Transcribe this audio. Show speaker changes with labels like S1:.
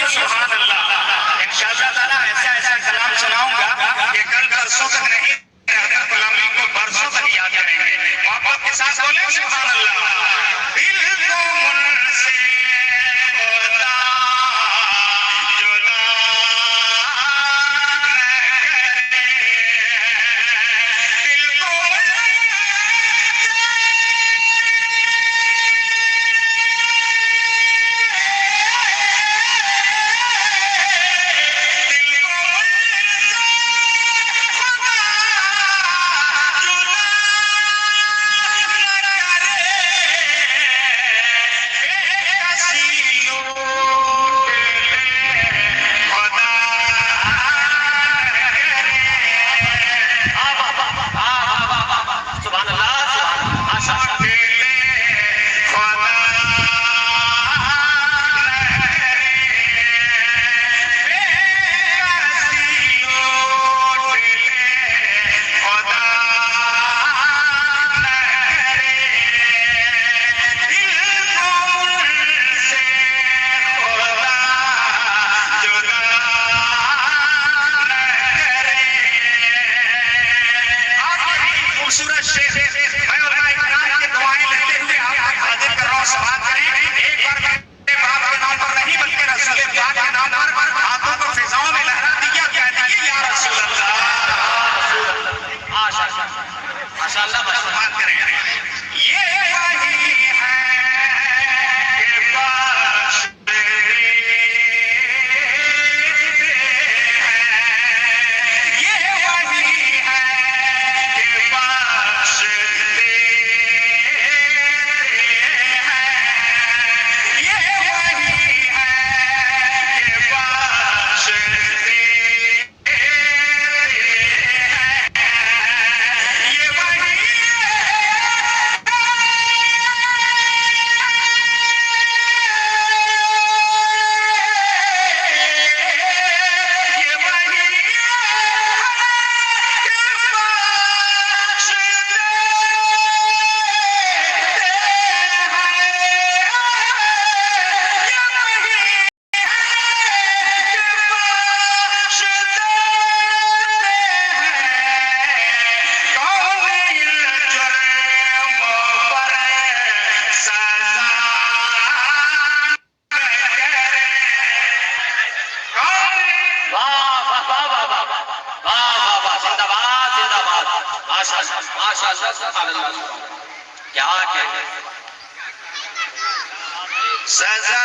S1: सुभान अल्लाह। इंशाअल्लाह ताला ऐसा ऐसा कलाम सुनाऊंगा कि कल बरसों तक नहीं रहकर कलामी को बरसों तक याद करेंगे। मोहब्बत के साथ बोले सुभान अल्लाह। दिल को मुझसे खुदा जुदा न करे, दिल को खूबसूरत शेर मैं और भाई इकराम की दुआएं लेते हुए आप तक हाजिर कर रहा हूं। सवाल करें एक बार मेरे बाप के नाम पर नहीं बल्कि रसूल पाक के नाम पर हाथों को फिजाओं में लहरा दिया, कह दिए या रसूल अल्लाह। माशाअल्लाह माशाअल्लाह सवाल करें ये वही है कि बख्श क्या कहते सजा